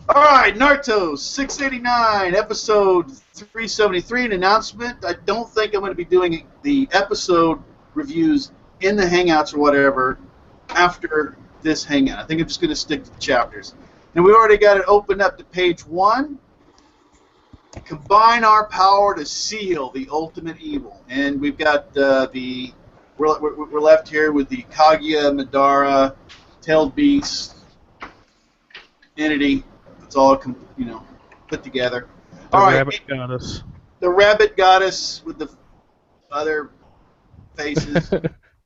All right, Naruto 689, episode 373. An announcement. I don't think I'm going to be doing the episode reviews in the Hangouts or whatever after this Hangout. I think I'm just going to stick to the chapters. And we already got it opened up to page 1. Combine our power to seal the ultimate evil. And we've got we're left here with the Kaguya Madara tailed beast entity. It's all put together. The All right, rabbit goddess. the rabbit goddess with the other faces.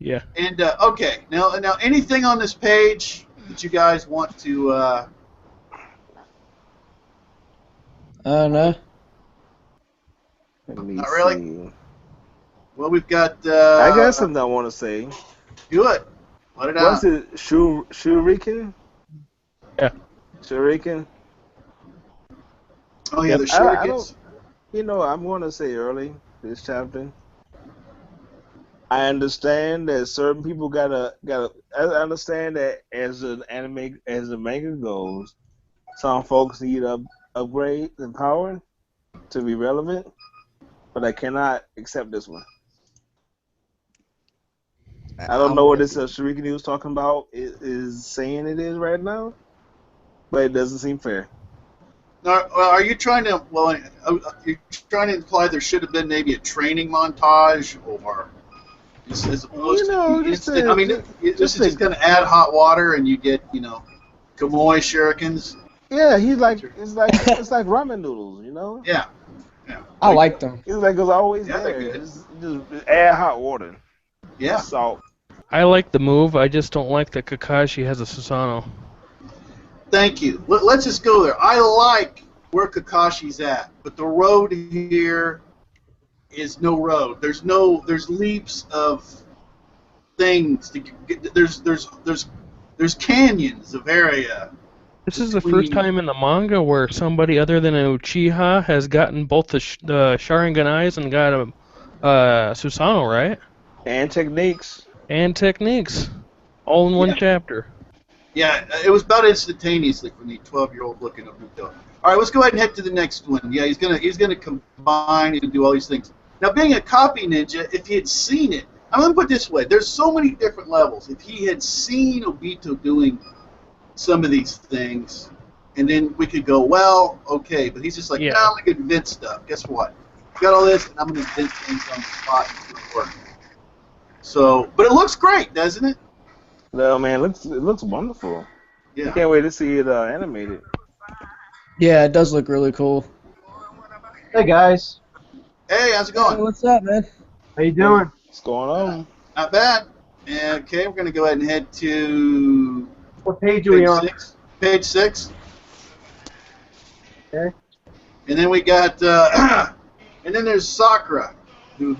Yeah. And okay, now anything on this page that you guys want to? No. Let me Not really? see. Well, we've got. I got something I want to say. Do it. Let it out. What's it? Shuriken? Yeah. Shuriken? Oh yeah, Yep. the I shurikens. I'm going to say early this chapter. I understand that certain people gotta. I understand that as an anime, as the manga goes, some folks need upgrade and power to be relevant, but I cannot accept this one. I don't know what this Shuriken he was talking about is saying it is right now, but it doesn't seem fair. Now, are you trying to? Well, you're trying to imply there should have been maybe a training montage, or as opposed to instant. I mean, this is just going to add hot water, and you get Kamui shurikens. Yeah, he's like it's like ramen noodles, you know. Yeah. I like them. It's like it's always Yeah, they're there. good. Just add hot water, Yeah. salt. I like the move. I just don't like that Kakashi has a Susanoo. Thank you. Let's just go there. I like where Kakashi's at, but the road here is no road. There's leaps of things to get. There's canyons of area. This is the first time in the manga where somebody other than a Uchiha has gotten both the Sharingan eyes and got a Susanoo, right? And techniques. And techniques. All in one Yeah. chapter. Yeah, it was about instantaneously from the 12-year-old looking at Naruto. All right, let's go ahead and head to the next one. Yeah, he's gonna combine and do all these things. Now, being a copy ninja, if he had seen it, I'm gonna put it this way: there's so many different levels. If he had seen Obito doing some of these things, and then we could go, well, okay, but he's just like, Yeah. nah, I'm gonna invent stuff. Guess what? Got all this, and I'm gonna invent things on the spot and it's gonna work. So, but it looks great, doesn't it? No man, it looks wonderful. I Yeah. can't wait to see it animated. Yeah, it does look really cool. Hey guys, Hey, how's it Hey, going? what's up, man? how you doing? What's going on? Not bad. And, okay, we're going to go ahead and head to What page are we page on? 6. Page 6. Okay. And then we got, and then there's Sakura, who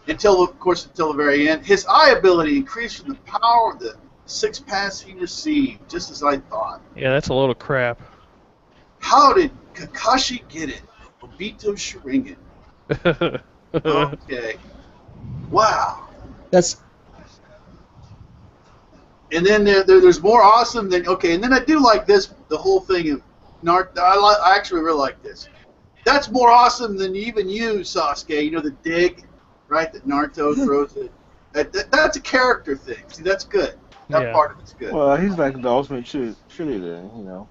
until the very end. His eye ability increased from the power of the 6 paths he received, just as I thought. Yeah, that's a load of crap. How did Kakashi get it? Obito Sharingan. Okay. Wow. That's And then there's more awesome than okay. And then I do like this, the whole thing of Naruto. I actually really like this. That's more awesome than even you, Sasuke. You know the dig, right? That Naruto throws it. That's a character thing. See, that's good. That Yeah. part of it's good. Well, he's like the ultimate cheerleader, you know.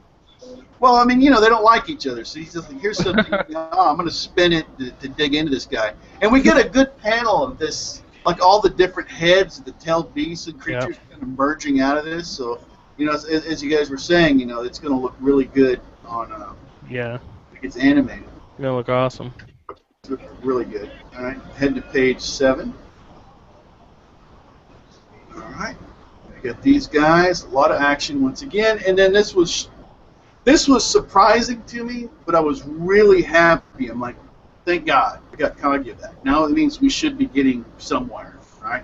Well, I mean, they don't like each other, so he's just like, here's something. I'm going to spin it to dig into this guy, and we get a good panel of this, like all the different heads of the tailed beasts and creatures kind of merging out of this. So, as you guys were saying, it's going to look really good on Yeah. if it's animated. It's gonna look awesome. It's looking really good. All right, head to page 7. All right, we got these guys. A lot of action once again, and then this was surprising to me, but I was really happy. I'm like, thank God we got Kaguya back. Now it means we should be getting somewhere, right?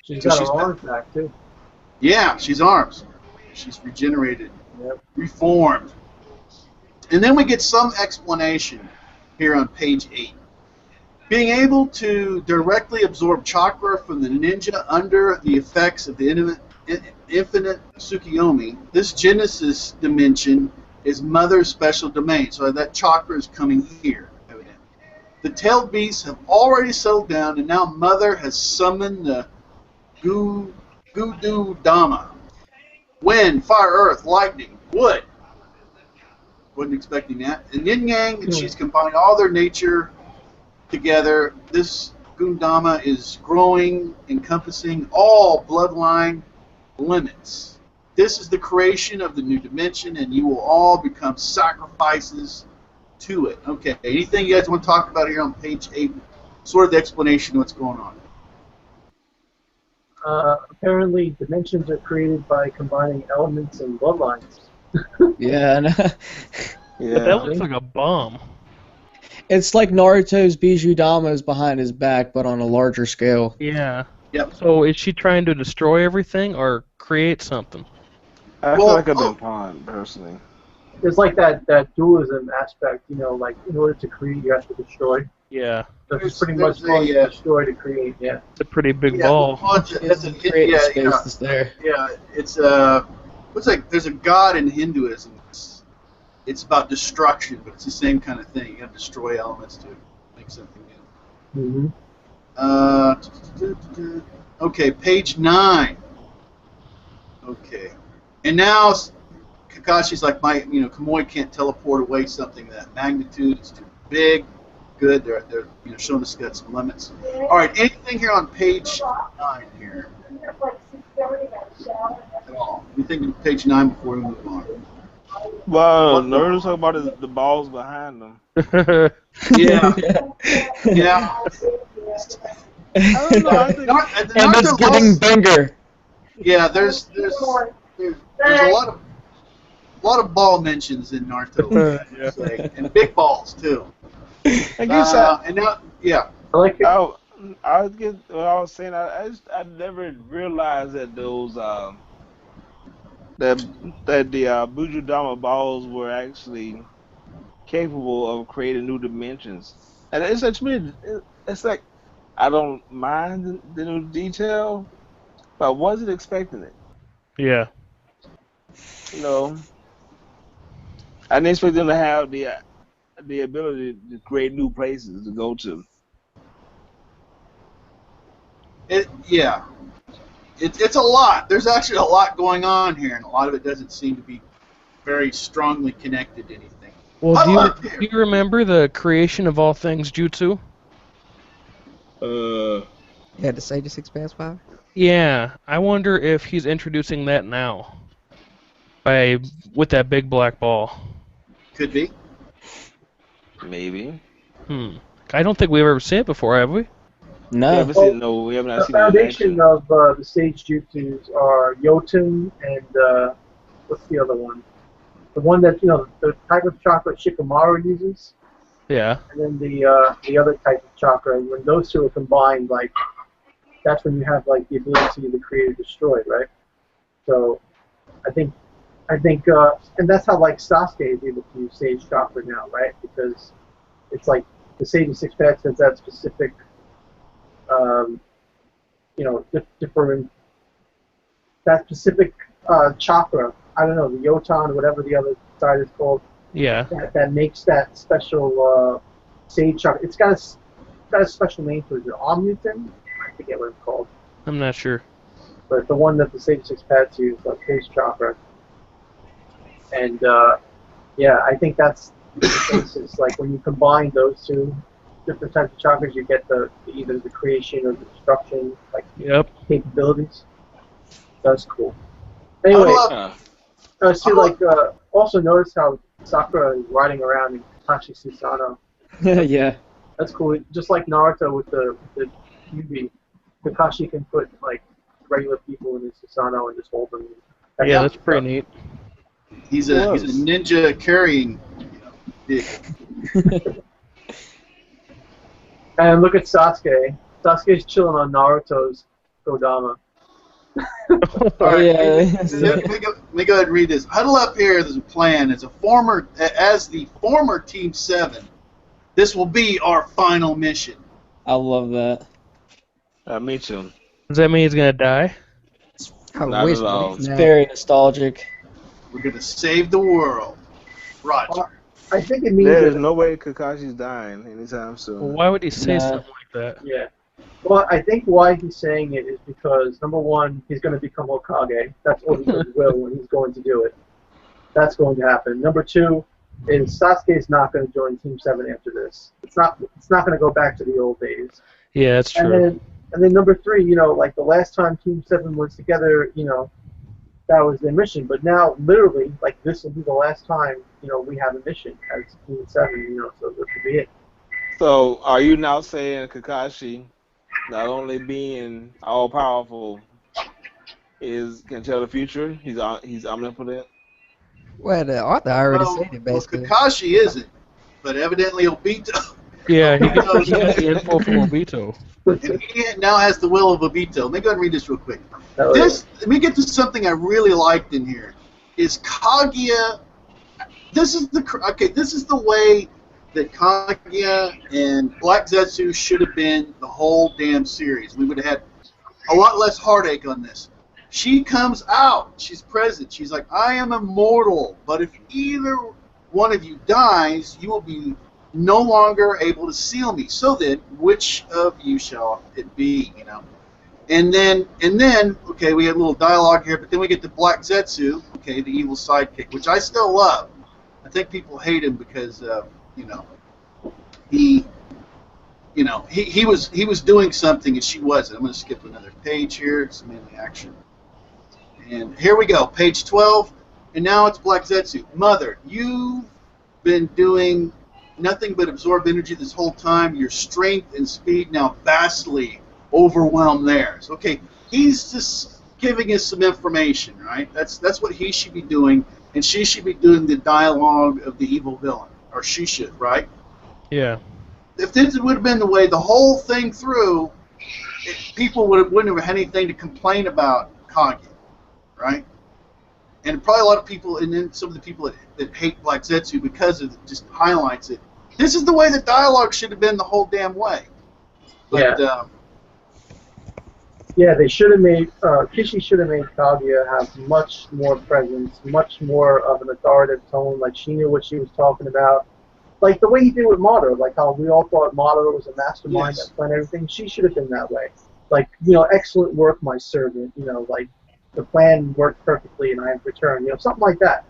She's So got she's her arms back too. Yeah, she's arms. She's regenerated, Yep. reformed. And then we get some explanation here on page 8. Being able to directly absorb chakra from the ninja under the effects of the Infinite Tsukiyomi, this Genesis dimension is Mother's special domain. So that chakra is coming here, evidently. The tailed beasts have already settled down, and now Mother has summoned the Gudu Dama. Wind, fire, earth, lightning, wood. Wasn't expecting that. And yin yang, and she's combined all their nature together. This Gundama is growing, encompassing all bloodline limits. This is the creation of the new dimension, and you will all become sacrifices to it. Okay, anything you guys want to talk about here on page 8? Sort of the explanation of what's going on. Apparently, dimensions are created by combining elements and bloodlines. Yeah, But that looks like a bomb. it's like Naruto's Bijudama is behind his back, but on a larger scale. Yeah. Yep. So is she trying to destroy everything or create something? I feel like I've been pawned, personally. There's like that dualism aspect, you know, like in order to create, you have to destroy. Yeah. So it's pretty much going to destroy to create, yeah. It's a pretty big ball. Well, It's a creative space that's there. Yeah, it's what's like? There's a god in Hinduism. It's about destruction, but it's the same kind of thing. You got to destroy elements to make something new. Mm-hmm. Okay, page 9. Okay, and now Kakashi's like, Kamui can't teleport away something that magnitude. It's too big. Good, they're showing us got some limits. All right, anything here on page 9 here? At all? Anything on page 9 before we move on? Well, Naruto's talking about the balls behind them. Yeah. Yeah. I don't know. I think And it's getting bigger. Yeah, there's a lot of ball mentions in Naruto. Yeah. And big balls too. I guess and now, yeah. I like it. I get what I was saying. I never realized that those that the Bujudama balls were actually capable of creating new dimensions. And it's actually it's like I don't mind the new detail, but I wasn't expecting it. Yeah. You know, I didn't expect them to have the ability to create new places to go to. It's a lot. There's actually a lot going on here, and a lot of it doesn't seem to be very strongly connected to anything. Well, do you remember the creation of all things jutsu? Yeah, the Sage's Expanse power? Yeah, I wonder if he's introducing that now. With that big black ball. Could be. Maybe. I don't think we've ever seen it before, have we? No. We haven't seen The foundation of the Sage Jutsus are Jotun and what's the other one? The one that the type of chakra Shikamaru uses. Yeah. And then the other type of chakra. When those two are combined, like that's when you have like the ability to create or destroy, right? So I think, and that's how like Sasuke is able to use Sage chakra now, right? Because it's like the Sage Six Paths has that specific, different that specific chakra. I don't know, the Yotan or whatever the other side is called. Yeah. That makes that special Sage chakra. It's got a special name for it. Is it Omnutin? I forget what it's called. I'm not sure. But the one that the Sage Six Paths use, like Sage chakra. And I think that's the basis. Like when you combine those two different types of chakras, you get either the creation or the destruction capabilities. That's cool. Anyway, also notice how Sakura is riding around in Kakashi Susanoo. Yeah. That's cool. Just like Naruto with the Yubi, Kakashi can put like regular people in his Susanoo and just hold them. That's pretty neat. He's a ninja carrying. And look at Sasuke. Sasuke's chilling on Naruto's Kodama. All right, let me go ahead and read this. Huddle up here. There's a plan. As the former Team 7, this will be our final mission. I love that. Me too. Does that mean he's gonna die? I Not wish, at but all. he's not. Very nostalgic. We're gonna save the world. Roger. I think it means There is that. no way Kakashi's dying anytime Well, soon. why would he say Nah. something like that? Yeah. Well, I think why he's saying it is because number one, he's going to become Hokage. That's all because will, and he's going to do it. That's going to happen. Number two is Sasuke's not going to join Team 7 after this. It's not. It's not going to go back to the old days. Yeah, that's And true. then number three, you know, like the last time Team 7 was together, you know, that was their mission. But now, literally, like this will be the last time, you know, we have a mission as Team 7. You know, so this will be it. So, are you now saying Kakashi, not only being all powerful, can tell the future? He's omnipotent. Well, the author already Well, said it, well, basically. Kakashi isn't, but evidently Obito. Yeah, he got Obito's- the info from Obito. and he now has the will of Obito. Let me go ahead and read this real quick. Oh, Let me get to something I really liked in here. Is Kaguya? This is the way that Kaguya and Black Zetsu should have been the whole damn series. We would have had a lot less heartache on this. She comes out. She's present. She's like, I am immortal, but if either one of you dies, you will be no longer able to seal me. So then, which of you shall it be? You know. And then, okay, we had a little dialogue here, but then we get to Black Zetsu, okay, the evil sidekick, which I still love. I think people hate him because, you know, he was doing something and she wasn't. I'm going to skip another page here. It's mainly action. And here we go, page 12. And now it's Black Zetsu. Mother, you've been doing nothing but absorb energy this whole time. Your strength and speed now vastly overwhelm theirs. Okay, he's just giving us some information, right? That's what he should be doing, and she should be doing the dialogue of the evil villain, or she should, right? Yeah. If this would have been the way the whole thing through, people wouldn't have had anything to complain about Kage, right? And probably a lot of people, and then some of the people that hate Black Zetsu because of it, just highlights it. This is the way the dialogue should have been the whole damn way. But, Yeah. Yeah, they should have made Kishi should have made Kaguya have much more presence, much more of an authoritative tone. Like she knew what she was talking about, like the way he did with Madara. Like how we all thought Madara was a mastermind Yes. that planned everything. She should have been that way. Like, you know, excellent work, my servant. You know, like the plan worked perfectly, and I have returned. You know, something like that.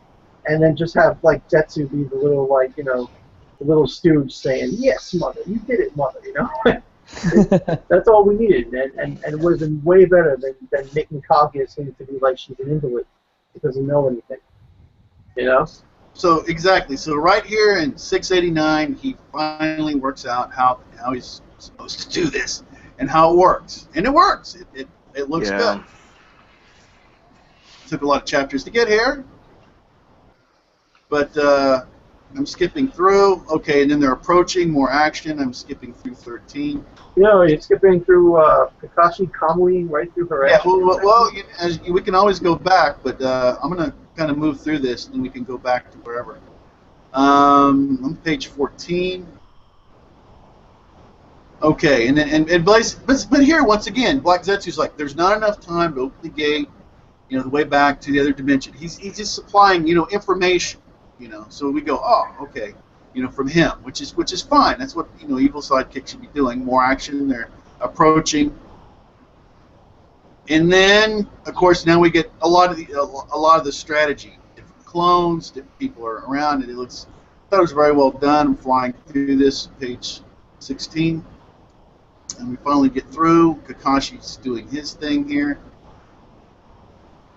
And then just have like Zetsu be the little, like, you know, the little stooge saying, "Yes, mother, you did it, mother." You know. That's all we needed, and it would have been way better than making Kaguya seem to be like she's an invalid who doesn't know anything. You know? So exactly. So right here in 689, he finally works out how he's supposed to do this and how it works, and it works. It looks good. Took a lot of chapters to get here, but I'm skipping through. Okay, and then they're approaching more action. I'm skipping through 13. You know, you're skipping through Kakashi Kamui right through her Yeah, ass. we can always go back, but I'm going to kind of move through this, and then we can go back to wherever. On page 14. Okay, but here, once again, Black Zetsu's like, there's not enough time to open the gate, you know, the way back to the other dimension. He's just supplying, you know, information, you know, so we go, oh, okay. You know, from him, which is fine. That's what, you know, evil sidekick should be doing. More action. They're approaching, and then of course now we get a lot of the strategy. Different clones, different people are around, and I thought it was very well done. I'm flying through this, page 16, and we finally get through. Kakashi's doing his thing here.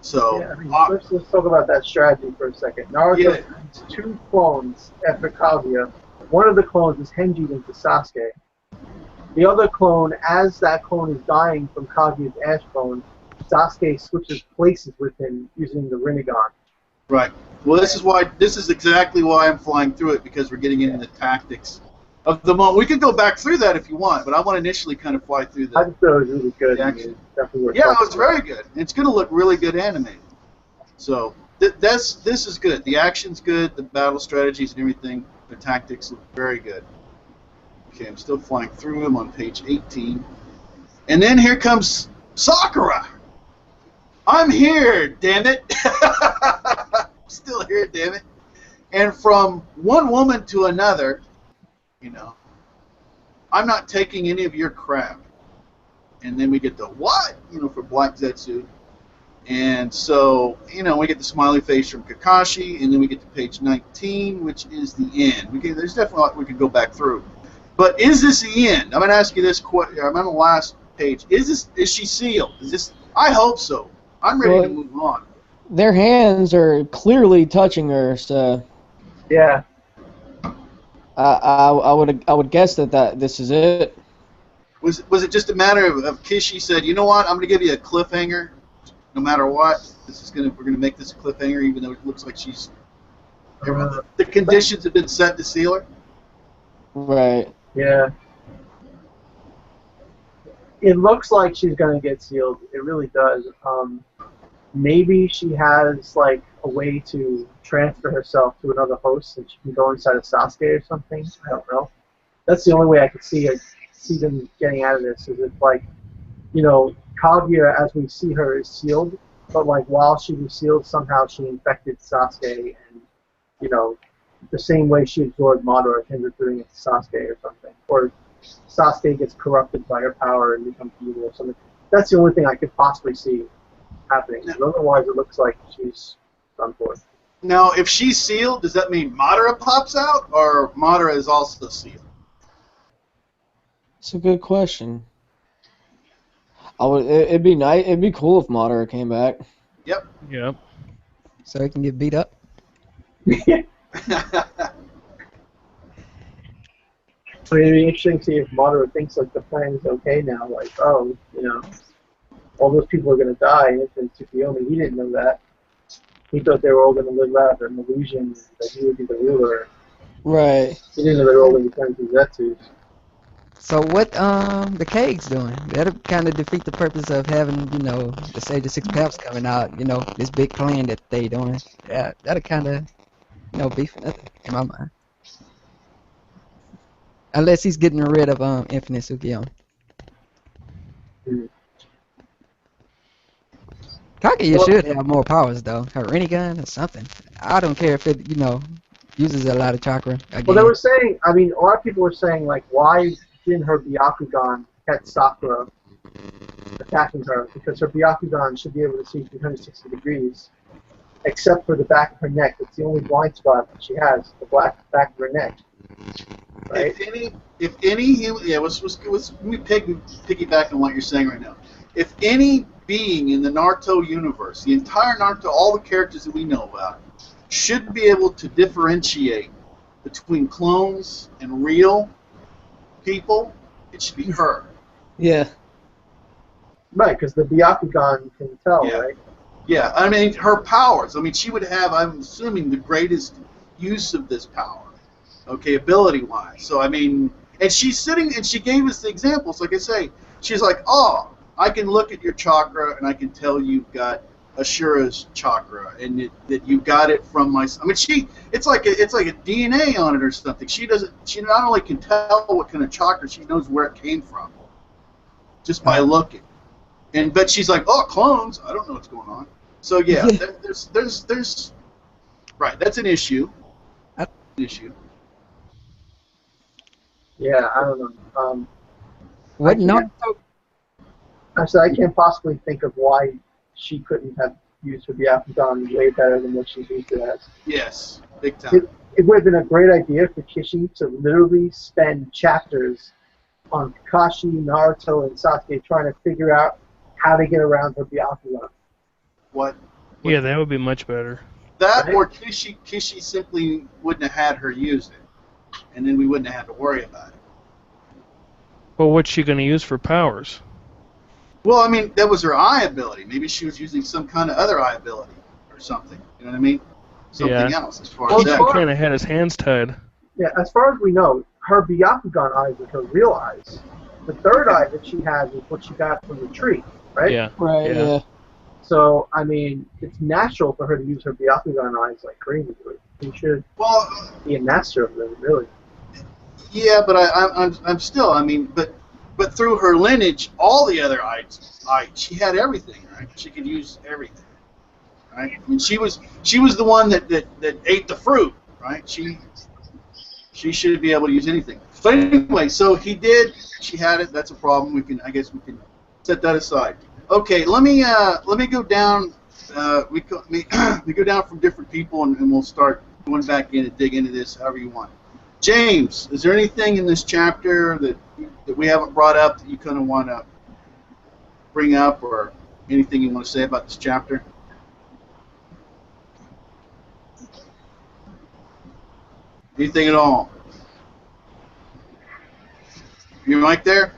So Yeah, I mean, let's talk about that strategy for a second. Naruto has 2 clones after Kaguya. One of the clones is Henji into Sasuke. The other clone, as that clone is dying from Kaguya's ash bone, Sasuke switches places with him using the Rinnegan. right. Well, this is exactly why I'm flying through it, because we're getting into the tactics of the moment. We could go back through that if you want, but I want to initially kind of fly through I the. just thought it was really good. Yeah, I mean, definitely worth Yeah, it talking was very good. It's going to look really good animated. So this is good. The action's good. The battle strategies and everything, the tactics look very good. Okay, I'm still flying through them on page 18. And then here comes Sakura. I'm here, damn it. I'm still here, damn it. And from one woman to another, you know, I'm not taking any of your crap. And then we get the what, you know, for Black Zetsu. And so, you know, we get the smiley face from Kakashi, and then we get to page 19, which is the end. There's definitely a lot we could go back through. But is this the end? I'm going to ask you this question. I'm on the last page. Is she sealed? I hope so. I'm ready to move on. Their hands are clearly touching her, so Yeah. I would guess that this is it. Was it just a matter of Kishi said, you know what, I'm going to give you a cliffhanger, no matter what. We're gonna make this a cliffhanger, even though it looks like she's. The conditions have been set to seal her. Right. Yeah. It looks like she's gonna get sealed. It really does. Maybe she has like a way to transfer herself to another host, and she can go inside of Sasuke or something. I don't know. That's the only way I could see them getting out of this. Is if like, you know, Kaguya, as we see her, is sealed, but like while she was sealed, somehow she infected Sasuke, and you know, the same way she absorbed Madara, ended up doing it to Sasuke or something, or Sasuke gets corrupted by her power and becomes evil or something. That's the only thing I could possibly see happening. Otherwise, it looks like she's done for. Now, if she's sealed, does that mean Madara pops out, or Madara is also sealed? It's a good question. It'd be nice. It'd be cool if Madara came back. Yep. Yep. So he can get beat up. I mean, it'd be interesting to see if Madara thinks like the plan is okay now. Like, oh, you know, all those people are going to die. And Tsukuyomi, he didn't know that. He thought they were all going to live out an illusion that he would be the ruler. Right. He didn't know they were all going to turn to Zetsus. So what the Kage's doing? That'll kind of defeat the purpose of having, you know, the Sage of Six Paths coming out, you know, this big plan that they doing. Yeah, that'll kind of, you know, be for nothing in my mind. Unless he's getting rid of Infinite Tsukuyomi. Kaguya should have more powers though. Her Rinnegan or something. I don't care if it, you know, uses a lot of chakra. Again. Well, they were saying, I mean, a lot of people were saying, like, why didn't her Byakugan catch Sakura attacking her? Because her Byakugan should be able to see 360 degrees, except for the back of her neck. It's the only blind spot that she has, the black back of her neck. Right? If any human, yeah, let me piggyback on what you're saying right now. If any being in the Naruto universe, the entire Naruto, all the characters that we know about, should be able to differentiate between clones and real people, it should be her. Yeah. Right, because the Byakugan can tell, right? Yeah, I mean, her powers. I mean, she would have, I'm assuming, the greatest use of this power, okay, ability-wise. So, I mean, and she's sitting, and she gave us the examples. Like I say, she's like, oh, I can look at your chakra, and I can tell you've got Ashura's chakra, and that you got it from my. I mean, it's like a DNA on it or something. She not only can tell what kind of chakra, she knows where it came from, just by looking. But she's like, oh, clones. I don't know what's going on. So yeah, there's right. That's an issue. Yeah, I don't know. What Naruto? I said I can't possibly think of why she couldn't have used her Byakugan way better than what she's used it as. Yes, big time. It would have been a great idea for Kishi to literally spend chapters on Kakashi, Naruto, and Sasuke trying to figure out how to get around her Byakugan. What? Yeah, that would be much better. That, or Kishi simply wouldn't have had her use it, and then we wouldn't have had to worry about it. Well, what's she going to use for powers? Well, I mean, that was her eye ability. Maybe she was using some kind of other eye ability or something. You know what I mean? Something else as far as that. He kind of had his hands tied. Yeah, as far as we know, her Byakugan eyes are her real eyes. The third eye that she has is what she got from the tree, right? Yeah. Right. Yeah. So, I mean, it's natural for her to use her Byakugan eyes like crazy. She should be a master of them, really. Yeah, but I'm still. I mean, but but through her lineage, all the other she had everything, right? She could use everything, right? I mean, she was the one that ate the fruit, right? She should be able to use anything. So anyway, so he did. She had it. That's a problem. I guess we can set that aside. Okay, let me go down. We go down from different people, and we'll start going back in and dig into this however you want. James, is there anything in this chapter that we haven't brought up that you kind of want to bring up, or anything you want to say about this chapter? Anything at all? Your mic there?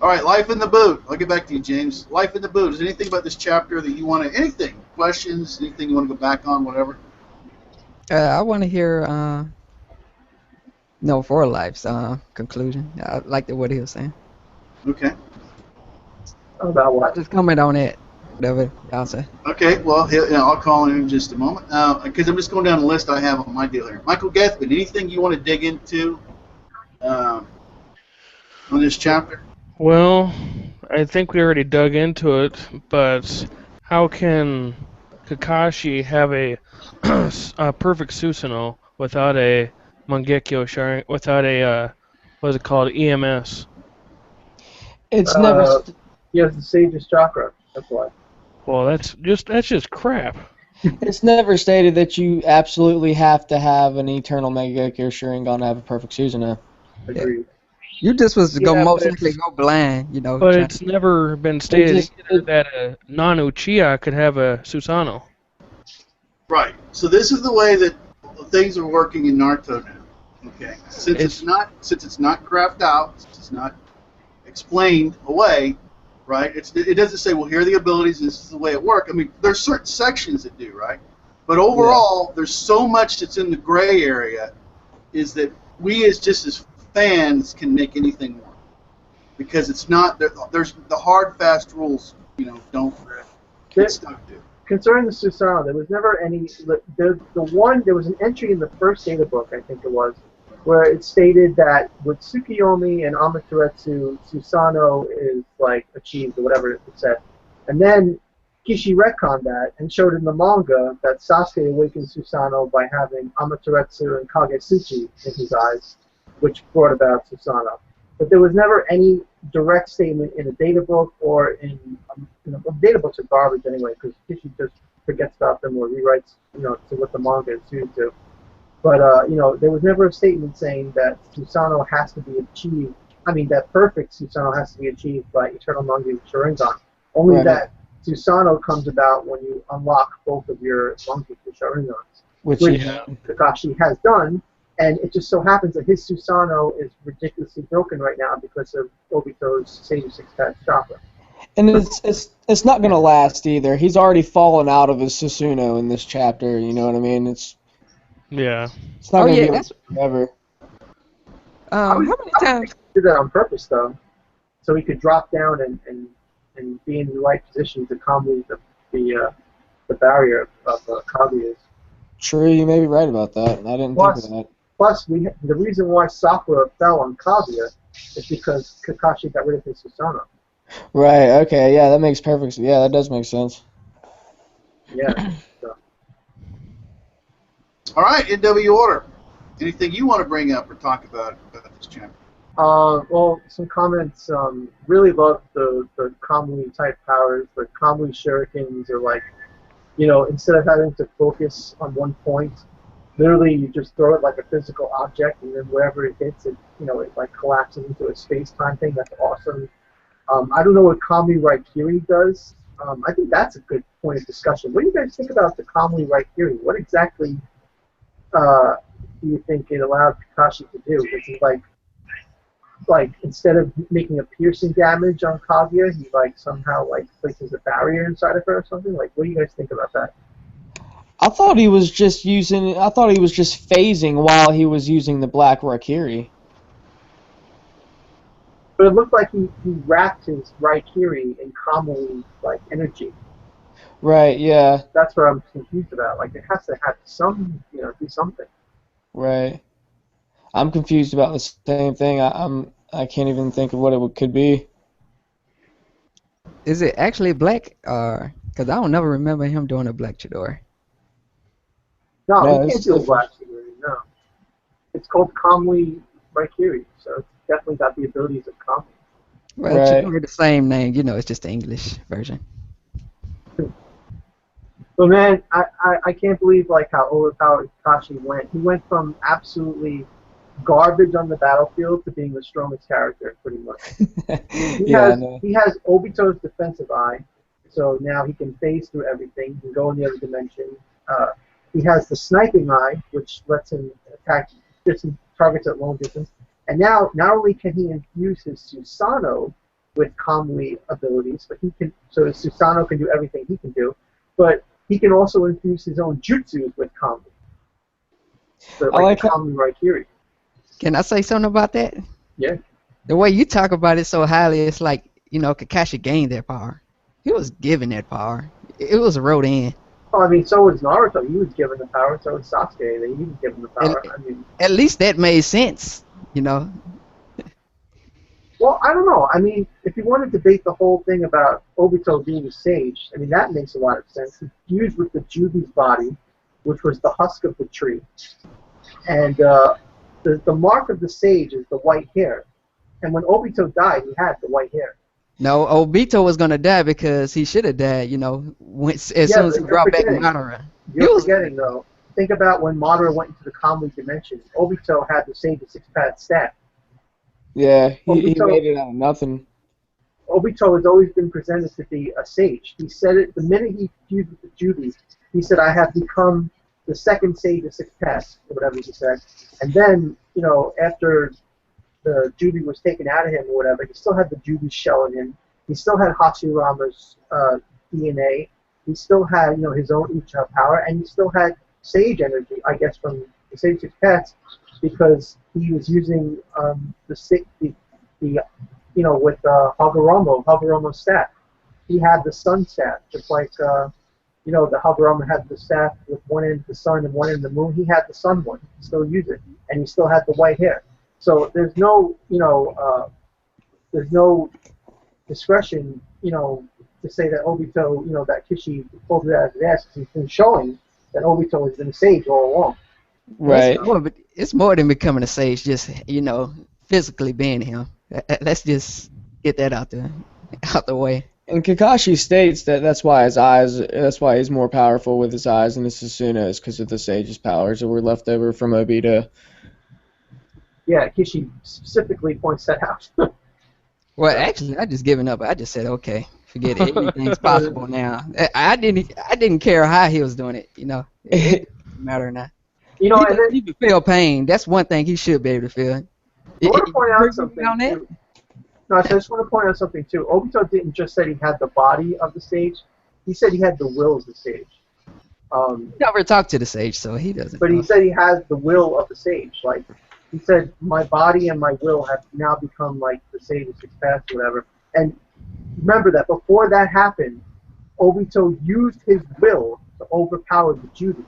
All right, Life in the Boot. I'll get back to you, James. Life in the Boot. Is there anything about this chapter that you want to, anything, questions, anything you want to go back on, whatever? I want to hear No, For Life's conclusion. I liked what he was saying. Okay. About what? Just comment on it, whatever y'all say. Okay, well, I'll call him in just a moment. Because I'm just going down the list I have on my deal here. Michael Gethman, anything you want to dig into on this chapter? Well, I think we already dug into it, but how can Kakashi have a perfect Susanoo without a Mangekyo Sharingan, without a what's it called, EMS? It's never. He has the Sage's chakra. That's why. Well, that's just crap. It's never stated that you absolutely have to have an eternal Mangekyo Sharingan to have a perfect Susanoo. Agreed. You just was Yeah, most but likely go blind, you know. But trying- it's never been stated either that a non-Uchiha could have a Susanoo. Right. So this is the way that things are working in Naruto now. Okay. Since it's not crafted out, since it's not explained away, right? It doesn't say, well, here are the abilities, this is the way it works. I mean, there's certain sections that do, right? But overall, there's so much that's in the gray area, is that we as fans can make anything work, because it's not there's the hard fast rules, don't get stuck to. Concerning the Susanoo, there was never any. There was an entry in the first data book, I think it was, where it stated that with Tsukiyomi and Amaterasu, Susanoo is like achieved or whatever it said, and then Kishi retconned that and showed in the manga that Sasuke awakened Susanoo by having Amaterasu and Kagetsuchi in his eyes, which brought about Susanoo. But there was never any direct statement in a data book or in data books are garbage anyway, because Kishi just forgets about them or rewrites, to what the manga is suited to. But there was never a statement saying that Susanoo has to be achieved. I mean, that perfect Susanoo has to be achieved by Eternal Mangekyo Sharingan. Only that Susanoo comes about when you unlock both of your Mangekyo Sharingans, which Kakashi has done. And it just so happens that his Susanoo is ridiculously broken right now because of Obito's Sage 6 Path chakra. And it's not going to last either. He's already fallen out of his Susanoo in this chapter, you know what I mean? It's not going to be forever. How many times? He did that on purpose, though, so he could drop down and be in the right position to calmly the barrier of Kaguya's. True, you may be right about that. I didn't think of that. Plus, the reason why Sakura fell on Kaguya is because Kakashi got rid of his Susanoo. Right, okay, yeah, that makes perfect sense. Yeah, that does make sense. Yeah. So. All right, NW Order. Anything you want to bring up or talk about this chapter? Well, some comments. Really love the Kamui type powers. The Kamui shurikens are like, instead of having to focus on one point, literally you just throw it like a physical object, and then wherever it hits, it like collapses into a space-time thing. That's awesome. I don't know what Kamui Raikiri does. I think that's a good point of discussion. What do you guys think about the Kamui Raikiri? What exactly do you think it allowed Kakashi to do? Is it like instead of making a piercing damage on Kaguya, he somehow places a barrier inside of her or something? What do you guys think about that? I thought he was just phasing while he was using the Black Raikiri. But it looked like he wrapped his Raikiri in Kamui's energy. Right, yeah. That's what I'm confused about. It has to have some, do something. Right. I'm confused about the same thing. I can't even think of what it could be. Is it actually black? Because I don't never remember him doing a black Chidori. No, No, he it's can't do a different. black Chidori, no. It's called Kamui Raikiri, so it's definitely got the abilities of Kamui. Well, Right. Chidori the same name. You know, it's just the English version. But man, I can't believe like how overpowered Kakashi went. He went from absolutely garbage on the battlefield to being the strongest character, pretty much. He has Obito's defensive eye, so now he can phase through everything. He can go in the other dimension. He has the sniping eye, which lets him attack distant targets at long distance. And now, not only can he infuse his Susanoo with Kamui abilities, but his Susanoo can do everything he can do, but he can also infuse his own jutsus with Kamui. So like Kamui Raikiri. Can I say something about that? Yeah. The way you talk about it so highly, it's like, Kakashi gained that power. He was given that power. It was wrote in. Oh, I mean, so was Naruto. He was given the power. So was Sasuke. He was given the power. At least that made sense, Well, I don't know. I mean, if you want to debate the whole thing about Obito being a sage, I mean, that makes a lot of sense. He fused with the Jubi's body, which was the husk of the tree. And the mark of the sage is the white hair. And when Obito died, he had the white hair. No, Obito was going to die because he should have died, as soon as he brought back Madara. You're forgetting, though. Think about when Madara went into the Kamui dimension. Obito had the Sage's six-path staff. Yeah, he made it out of nothing. Obito has always been presented to be a sage. He said it the minute he fused with the Jubi. He said, I have become the second sage of six paths, or whatever he said. And then, after the Jubi was taken out of him or whatever, he still had the Jubi shell in him. He still had Hashirama's DNA. He still had, his own Uchiha power, and he still had sage energy, I guess, from the Sage Six Paths, because he was using with Hagoromo's staff. He had the sun staff, just like the Hagoromo had the staff with one end the sun and one end the moon. He had the sun one. He still used it, and he still had the white hair. So there's no discretion, to say that Obito, that Kishi pulled it out of his ass, because he's been showing that Obito has been a sage all along. Right. It's more than becoming a sage, just, physically being him. Let's just get that out the way. And Kakashi states that's why he's more powerful with his eyes than his Susanoo, is because of the sage's powers that were left over from Obito. Yeah, Kishi specifically points that out. Well, actually, I just given up. I just said, okay, forget it. Everything's possible now. I didn't care how he was doing it. It didn't matter or not. He can feel pain. That's one thing he should be able to feel. I want to point out something too. No, I just want to point out something too. Obito didn't just say he had the body of the sage. He said he had the will of the sage. He never talked to the sage, so he doesn't. But he said he has the will of the sage. Like, he said, my body and my will have now become like the Sage's six paths or whatever. And remember that before that happened, Obito used his will to overpower the Jubi.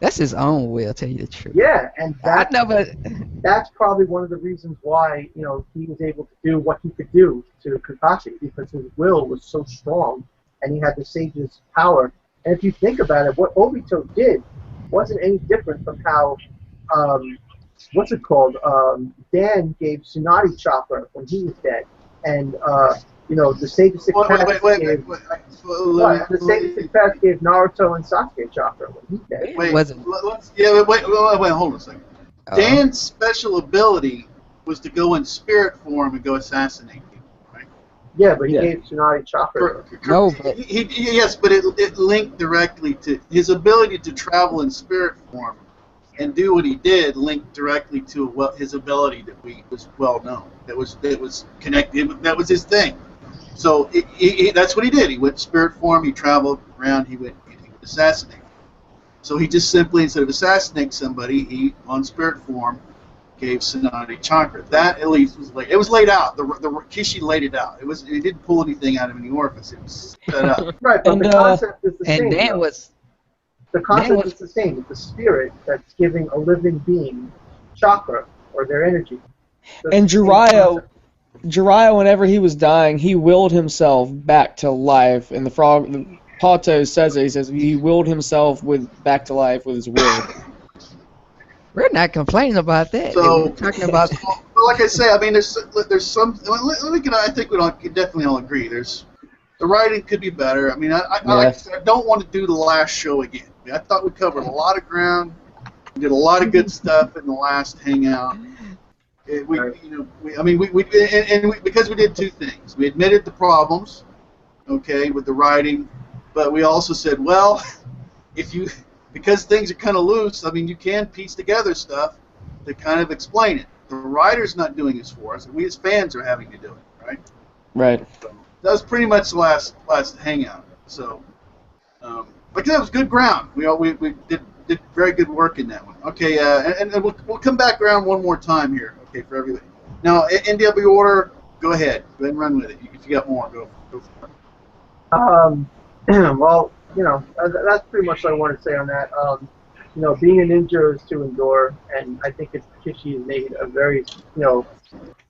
That's his own will, tell you the truth. Yeah, and that's probably one of the reasons why, he was able to do what he could do to Kakashi, because his will was so strong and he had the Sage's power. And if you think about it, what Obito did wasn't any different from how Dan gave Tsunade chakra when he was dead, and the Sage of Six Paths the Sage of Six Paths gave Naruto and Sasuke chakra when he dead. Wait, hold on a second. Dan's special ability was to go in spirit form and go assassinate people, right? Yeah, but he gave Tsunade chakra. No, but yes, but it linked directly to his ability to travel in spirit form and do what he did, linked directly to his ability that was well known. That was connected. That was his thing. So that's what he did. He went spirit form. He traveled around. He would assassinate. So he just simply, instead of assassinating somebody, he on spirit form gave Tsunade chakra. That at least was laid. It was laid out. The Kishi laid it out. He didn't pull anything out of any orifice. It was set up. Right, but the concept is the same. And Dan was. The concept is the same. It's the spirit that's giving a living being chakra, or their energy. And Jiraiya, whenever he was dying, he willed himself back to life. And Pato says it. He says he willed himself back to life with his will. We're not complaining about that. So, We're talking about. But like I say, I mean, there's some. I think we definitely all agree. The writing could be better. I mean, I don't want to do the last show again. I thought we covered a lot of ground. We did a lot of good stuff in the last hangout. Because we did two things. We admitted the problems, okay, with the writing, but we also said, well, because things are kind of loose, I mean, you can piece together stuff to kind of explain it. The writer's not doing this for us, and we as fans are having to do it, right? Right. So that was pretty much the last hangout. So, like that was good ground. We did very good work in that one. Okay, and we'll come back around one more time here. Okay, for everybody. Now, NW order, go ahead. Go ahead and run with it. If you got more, go for it. Well, that's pretty much what I want to say on that. Being a ninja is to endure, and I think Kishi has made a very,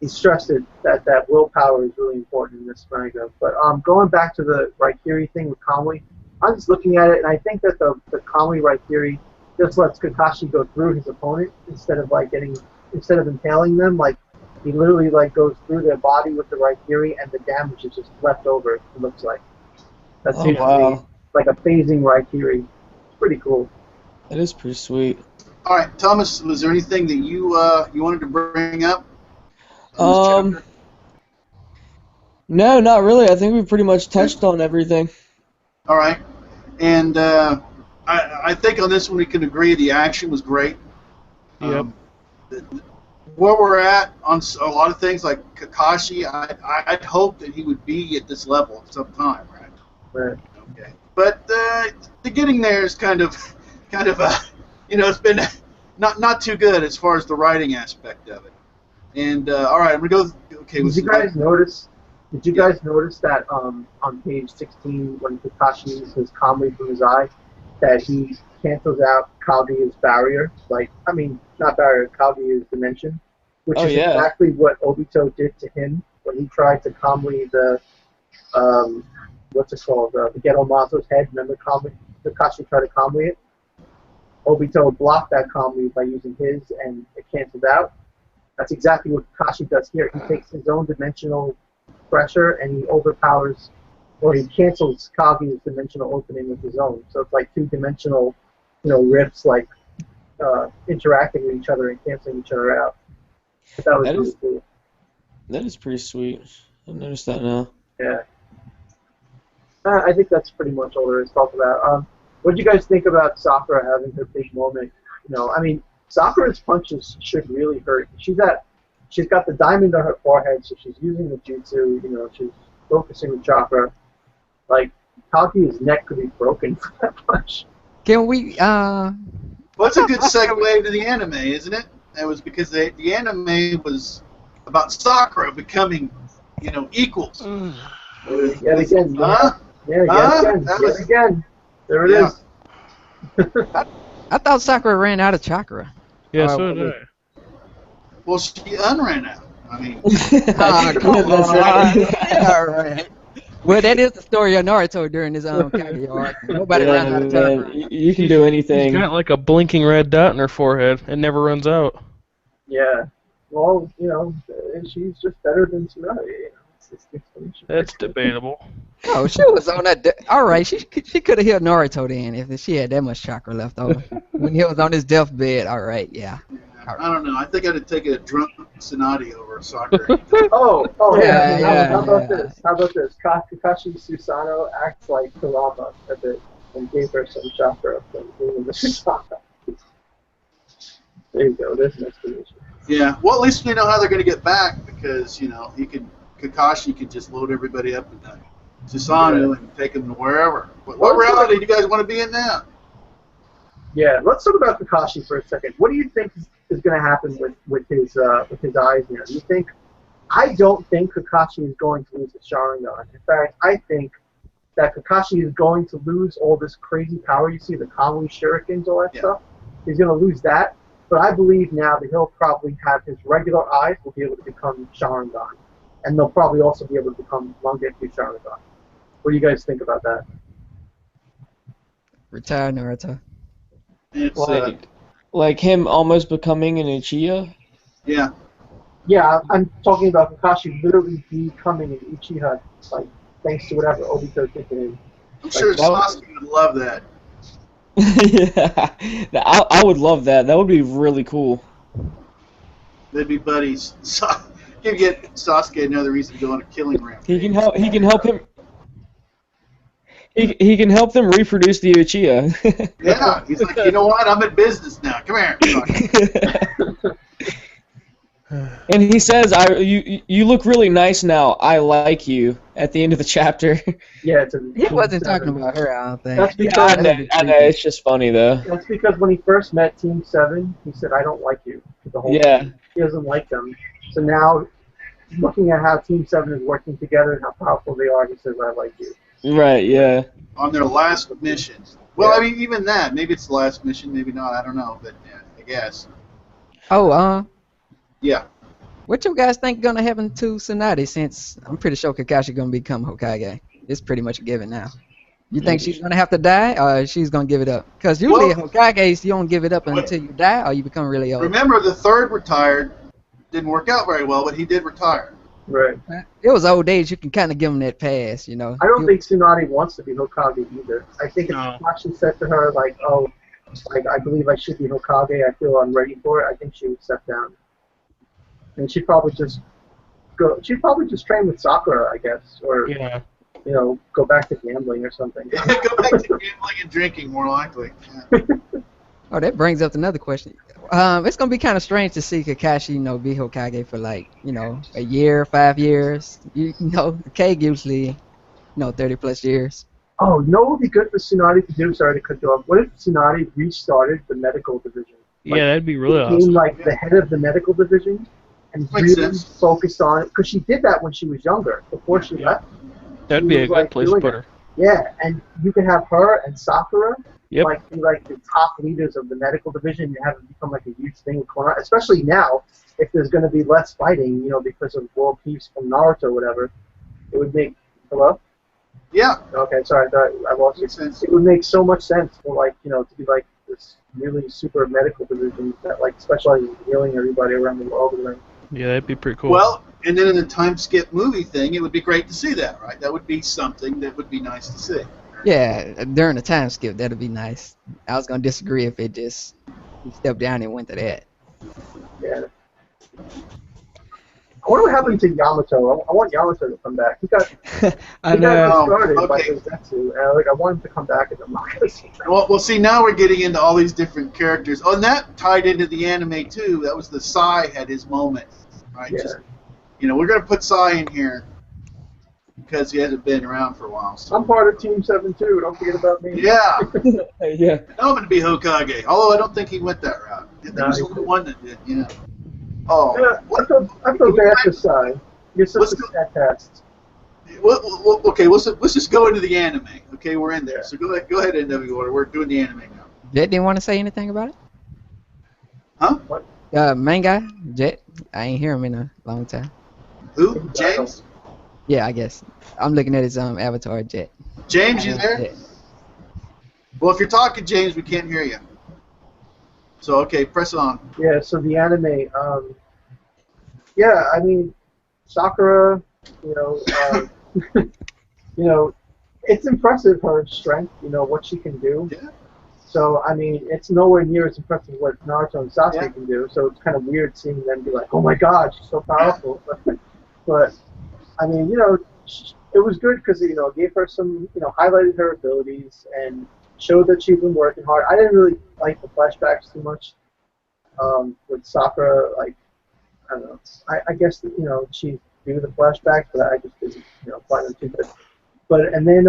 he stressed it that willpower is really important in this manga. But going back to the Raikiri thing with Kamui, I'm just looking at it, and I think that the Kamui Raikiri just lets Kakashi go through his opponent instead of impaling them. Like he literally goes through their body with the Raikiri, and the damage is just left over. It looks like that seems to be like a phasing Raikiri. It's pretty cool. That is pretty sweet. All right, Thomas, was there anything that you wanted to bring up? No, not really. I think we pretty much touched on everything. All right, and I think on this one we can agree the action was great. Yep. Where we're at on a lot of things like Kakashi, I'd hope that he would be at this level at some time, right? Right. Okay. But the getting there is kind of it's been not too good as far as the writing aspect of it. And all right, I'm gonna go. Okay. Did you guys notice that on page 16 when Kakashi uses his Kamui from his eye, that he cancels out Kaguya's barrier? Not barrier, Kaguya's dimension, which is exactly what Obito did to him when he tried to Kamui the the Ghetto Mazo's head. Remember Kakashi tried to Kamui it? Obito blocked that Kamui by using his, and it canceled out. That's exactly what Kakashi does here. He takes his own dimensional pressure and he overpowers, or he cancels Kaguya's dimensional opening with his own. So it's like two-dimensional, rifts interacting with each other and canceling each other out. But that was really cool. That is pretty sweet. I've noticed that now. Yeah. I think that's pretty much all there is to talk about. What do you guys think about Sakura having her big moment? Sakura's punches should really hurt. She's got the diamond on her forehead, so she's using the jutsu. She's focusing the chakra. Like Kaguya's neck could be broken from that punch. Can we? Well, it's a good segue to the anime, isn't it? That was because the anime was about Sakura becoming, equals. Yet again. Yet again. There it is. I thought Sakura ran out of chakra. Yeah, so did I. Well, she unran out. I mean, come on. All right. Well, that is the story of Naruto during his Kage arc. Nobody runs out of chakra. You can do anything. She's got like a blinking red dot in her forehead. It never runs out. Yeah. Well, she's just better than Tsunade. That's debatable. Oh, she was on that. All right, she could have healed Naruto then if she had that much chakra left over. When he was on his deathbed, all right, yeah. I don't know. I think I'd take a drunk Tsunade over Sakura. Yeah. How about this? Kakashi Susanoo acts like Kurama a bit and gave her some chakra from being the Susanoo. There you go. There's an explanation. Yeah. Well, at least we know how they're going to get back because Kakashi could just load everybody up in Susanoo and take them to wherever. What reality do you guys want to be in now? Yeah, let's talk about Kakashi for a second. What do you think is going to happen with his eyes now? Do you think? I don't think Kakashi is going to lose his Sharingan. In fact, I think that Kakashi is going to lose all this crazy power. You see the Kamui Shurikens, all that stuff. He's going to lose that. But I believe now that he'll probably have his regular eyes will be able to become Sharingan. And they'll probably also be able to become Mangekyou Sharingan. What do you guys think about that? Retire Naruto. It's Like him almost becoming an Uchiha? yeah. Yeah, I'm talking about Kakashi literally becoming an Uchiha, like, thanks to whatever Obito's thinking in. I'm sure that would- Sasuke would love that. Yeah, I would love that. That would be really cool. They'd be buddies. Can get Sasuke another reason to go on a killing rampage. He can help. He can help him. He can help them reproduce the Uchiha. Yeah, he's like, you know what? I'm in business now. Come here. And he says, you look really nice now. I like you." At the end of the chapter. Yeah, it's a He wasn't talking about her, I don't think. That's Yeah, because I know. It's just funny though. that's because when he first met Team 7, he said, "I don't like you." To the whole Yeah. team. He doesn't like them. So now, looking at how Team 7 is working together and how powerful they are, he says, "I like you." Right. Yeah. On their last mission. Well, Yeah. I mean, even that. Maybe it's the last mission, maybe not. I don't know. But yeah, I guess. Oh, Yeah. what you guys think gonna happen to Tsunade since I'm pretty sure Kakashi gonna become Hokage? It's pretty much a given now. You think she's gonna have to die, or she's gonna give it up? Because usually Hokages, you don't give it up until you die, or you become really old. Remember, the third retired. Didn't work out very well, but he did retire. Right. It was old age. You can kind of give him that pass, you know. I don't think Tsunade wants to be Hokage either. I think if No. Kakashi said to her, like, "Oh, like I believe I should be Hokage. I feel I'm ready for it," I think she would step down. And she'd probably just go. She'd probably just train with Sakura, I guess, or Yeah. go back to gambling or something. Go back to gambling and drinking, more likely. Yeah. Oh, that brings up another question. It's gonna be kind of strange to see Kakashi, be Hokage for like, a year, 5 years. The Kage usually, 30+ years. Oh, you know what would be good for Tsunade to do? Sorry to cut you off. What if Tsunade restarted the medical division? Yeah, that'd be really Became awesome. like the head of the medical division and Makes really sense. focused on it because she did that when she was younger, before she left. That'd She be a was, good like, place to doing put it. her. Yeah, and you could have her and Sakura Yep. be like the top leaders of the medical division. You have it become like a huge thing in Konoha, especially now if there's going to be less fighting, because of world peace from Naruto or whatever. It would make hello. Yeah. Okay, sorry, I thought I lost you. Makes sense. It would make so much sense for to be like this really super medical division that specializes in healing everybody around the world. Yeah, that'd be pretty cool. Well, and then in the time skip movie thing, it would be great to see that, right? That would be something that would be nice to see. Yeah, during the time skip, that'd be nice. I was gonna disagree if it just he stepped down and went to that. Yeah. I wonder what happened to Yamato. I want Yamato to come back. He got I got know. discarded by Okay. Zetsu, and I want him to come back in the manga. Well, see, now we're getting into all these different characters. Oh, and that tied into the anime, too. That was the Sai had his moment, right? Yeah. Just, we're going to put Sai in here because he hasn't been around for a while. So. I'm part of Team 7 too. Don't forget about me. Yeah. Yeah. Now I'm going to be Hokage, although I don't think he went that route. There was only one that did, Oh. Yeah, I feel bad for Sai. You're such a sad test. Okay, let's just go into the anime. Okay, we're in there. So go ahead, NW Order. We're doing the anime now. Jet didn't want to say anything about it. Huh? Main guy, Jet. I ain't hear him in a long time. Who? James? Yeah, I guess. I'm looking at his avatar, Jet. James, you there? Yeah. Well, if you're talking, James, we can't hear you. So, okay, press on. Yeah, so the anime, yeah, I mean, Sakura, it's impressive her strength, what she can do. Yeah. So, I mean, it's nowhere near as impressive what Naruto and Sasuke Yeah. can do. So it's kind of weird seeing them be like, oh my God, she's so powerful. But I mean, it was good because it gave her some, highlighted her abilities and showed that she'd been working hard. I didn't really like the flashbacks too much with Sakura. Like, I don't know. I guess that, she do the flashbacks, but I just didn't find them too good. But and then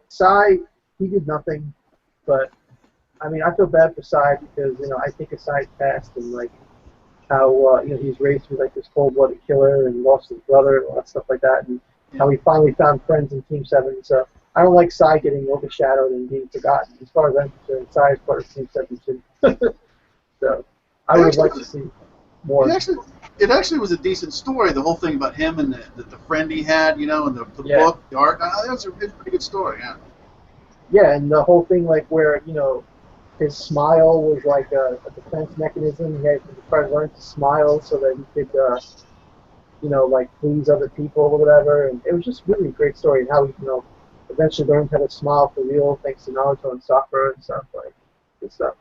Sai, he did nothing. But I mean, I feel bad for Sai because I think of Sai's past and like how he's raised to be like this cold-blooded killer and lost his brother and all that stuff like that, and how he finally found friends in Team 7. So I don't like Sai getting overshadowed and being forgotten. As far as I'm concerned, Sai is part of Team 7 too. So I would have liked to see more. It actually was a decent story. The whole thing about him and the friend he had, you know, and the Yeah. book, the art. That was a pretty good story. Yeah. Yeah, and the whole thing like where his smile was like a defense mechanism. He had to try to learn to smile so that he could like please other people or whatever. And it was just really a great story. And how he eventually learned how to smile for real thanks to Naruto and Sakura and stuff, like good stuff.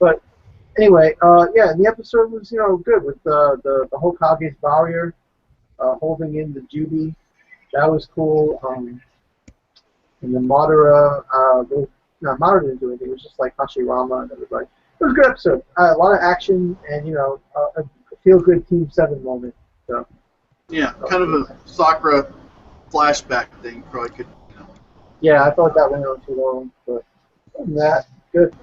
But anyway, yeah, and the episode was good with the Hokage's barrier holding in the Jubi. That was cool. And then Madara, Madara didn't do anything. It was just like Hashirama and everybody. It was a good episode. A lot of action and a feel good Team 7 moment. So Yeah, kind of a Sakura flashback thing. Probably could. Yeah, I thought that went on too long, but other than that, good.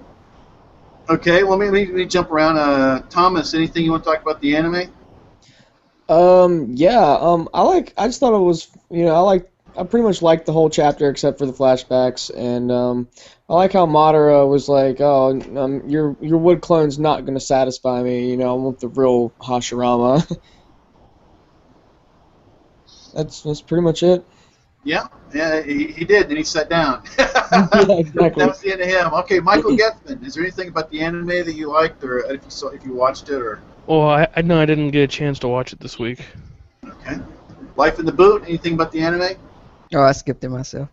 Okay, well, let me jump around. Thomas, anything you want to talk about the anime? Yeah, I just thought it was, I pretty much liked the whole chapter except for the flashbacks, and I like how Madara was like, oh, your wood clone's not gonna satisfy me, I want the real Hashirama. That's pretty much it. Yeah, he did. Then he sat down. Yeah, exactly. That was the end of him. Okay, Michael Getzman. Is there anything about the anime that you liked, or if you watched it, or? Well, I know I didn't get a chance to watch it this week. Okay. Life in the Boot. Anything about the anime? Oh, I skipped it myself.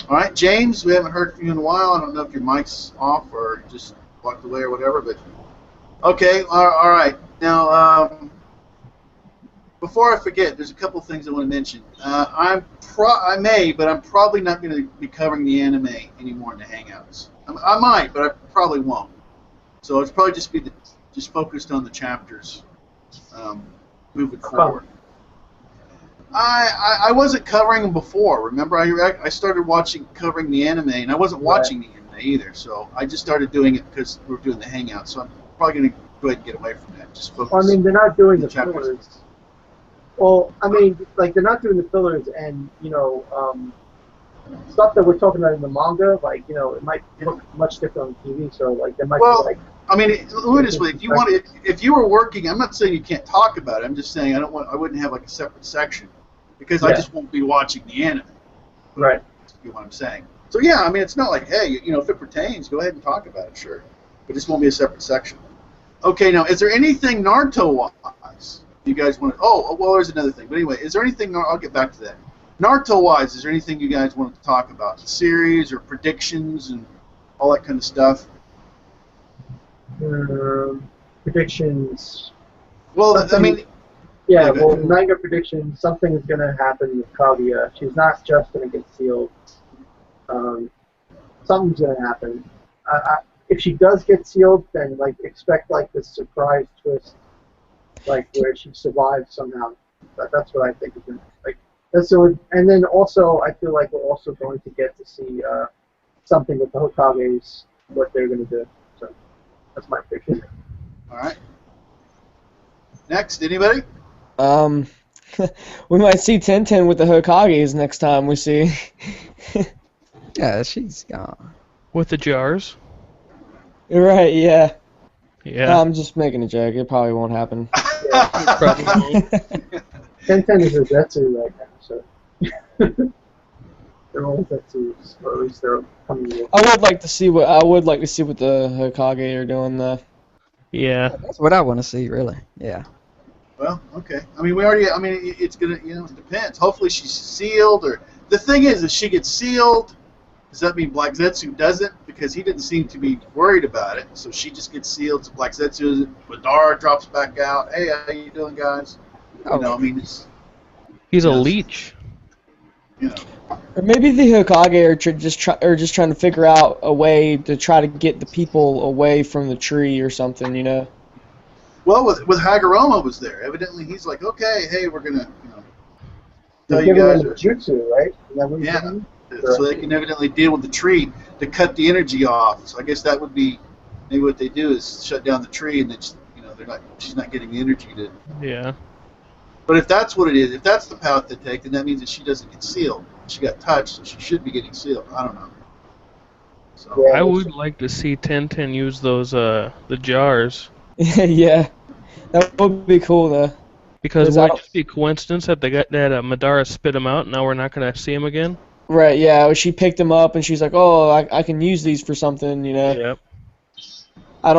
All right, James. We haven't heard from you in a while. I don't know if your mic's off or just walked away or whatever, but okay. All right. Now, before I forget, there's a couple of things I want to mention. I may, but I'm probably not going to be covering the anime anymore in the Hangouts. I might, but I probably won't. So it's probably just focused on the chapters moving forward. I wasn't covering them before. Remember, I started covering the anime, and I wasn't watching the anime either. So I just started doing it because we were doing the Hangouts. So I'm probably going to go ahead and get away from that. Just focus. Well, I mean, they're not doing the chapters. fillers. Well, I mean, like they're not doing the fillers, and stuff that we're talking about in the manga, like it might look much different on TV. So like there might be like. I mean, honestly, if you were working, I'm not saying you can't talk about it. I'm just saying I wouldn't have like a separate section because I just won't be watching the anime. Right. You know what I'm saying? So yeah, I mean, it's not like, hey, if it pertains, go ahead and talk about it, sure, but this won't be a separate section. Okay, now is there anything Naruto-wise you guys want to? Oh, well, there's another thing. But anyway, is there anything? I'll get back to that. Naruto-wise, is there anything you guys want to talk about? The series or predictions and all that kind of stuff? Predictions. Well, I mean. Yeah, well, manga predictions. Something is going to happen with Kaguya. She's not just going to get sealed. Something's going to happen. If she does get sealed, then like expect like this surprise twist, like where she survives somehow. That's what I think is going to like. And then also, I feel like we're also going to get to see something with the Hokages, what they're going to do. So that's my prediction. All right. Next, anybody? We might see Tenten with the Hokages next time we see. Yeah, she's gone. With the jars? Right, yeah. Yeah. I'm just making a joke. It probably won't happen. Probably won't. Tenten is a Zetsu right now, so they're all Zetsus, or at least they're coming in. I would like to see what the Hokage are doing though. Yeah. That's what I want to see, really. Yeah. Well, okay. I mean, it's gonna, it depends. Hopefully she's sealed, or the thing is, if she gets sealed, does that mean Black Zetsu doesn't? Because he didn't seem to be worried about it, so she just gets sealed. So Black Zetsu, Madara drops back out. Hey, how you doing, guys? I mean, he's a leech. Or maybe the Hokage are just trying to figure out a way to try to get the people away from the tree or something, Well, with Hagoromo was there. Evidently, he's like, okay, hey, we're gonna, tell you They're guys. giving them jutsu, right? Is that what you're saying? So they can evidently deal with the tree to cut the energy off. So I guess that would be maybe what they do is shut down the tree, and then she's not getting the energy to. Yeah. But if that's what it is, if that's the path they take, then that means that she doesn't get sealed. She got touched, so she should be getting sealed. I don't know. So Yeah. I would like to see Tintin use those the jars, Yeah, that would be cool though. because 'Cause would it just be coincidence that they got that Madara spit him out and now we're not gonna see him again? Right, yeah. She picked them up and she's like, "Oh, I can use these for something," you know. Yep. I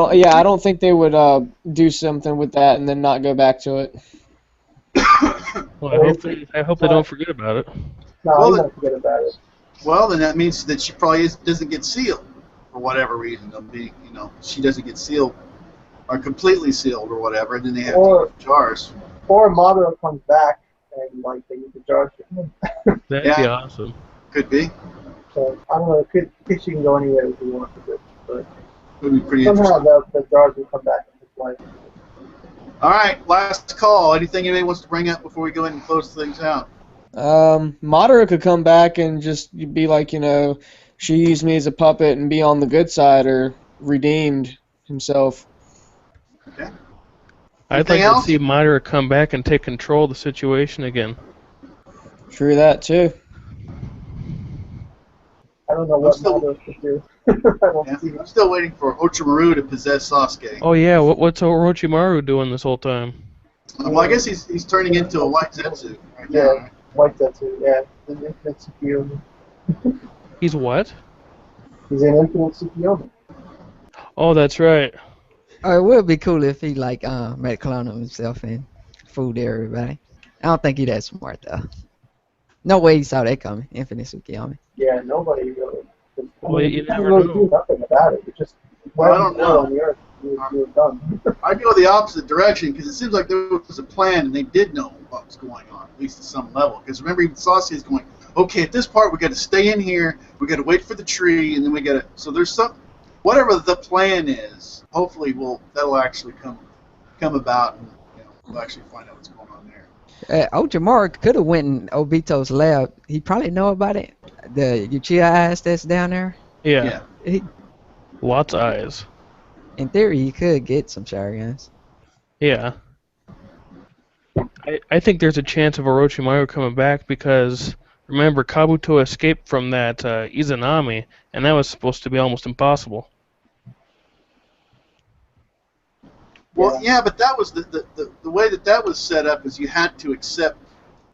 don't think they would do something with that and then not go back to it. Well, I hope they don't forget about it. No, Well, I don't forget about it. well, then that means that she probably doesn't get sealed for whatever reason. She doesn't get sealed or completely sealed or whatever, and then they have to use jars. Or Madara comes back and like they use the jars for him. That'd be awesome. Could be. So I don't know. Could she can go anywhere if you want with it, but Would be pretty somehow interesting. the jars will come back into play. All right, last call. Anything anybody wants to bring up before we go ahead and close things out? Madara could come back and just be like, she used me as a puppet and be on the good side or redeemed himself. Okay. I'd Anything like else? to see Madara come back and take control of the situation again. True that too. I don't know what still- Madara could do. I don't Yeah. see it. I'm still waiting for Orochimaru to possess Sasuke. Oh yeah, what's Orochimaru doing this whole time? Well, I guess he's turning into a white Zetsu right now. Yeah. Right? White Zetsu, yeah. An infinite Tsukuyomi. He's what? He's an infinite Tsukuyomi. Oh, that's right. Oh, it would be cool if he like made a clone of himself and fooled everybody. I don't think he that smart though. No way he saw that coming. Infinite Tsukuyomi. Yeah, nobody really. Well, you didn't never really know. do nothing about it. You just Well, I went don't know. on the earth. You were done. I go the opposite direction because it seems like there was a plan and they did know what was going on, at least at some level. Because remember, even Sasuke is going, okay, at this part we got to stay in here, we got to wait for the tree, and then we got to. So there's some, whatever the plan is. Hopefully, that'll actually come about, and we'll actually find out what's going on there. Orochimaru could have went in Obito's lab. He probably know about it. The Uchiha eyes that's down there. Yeah. He, Lots of eyes. in theory, he could get some Sharingans. Yeah. I think there's a chance of Orochimaru coming back because, remember, Kabuto escaped from that Izanami, and that was supposed to be almost impossible. Well, yeah, but that was the way that was set up is you had to accept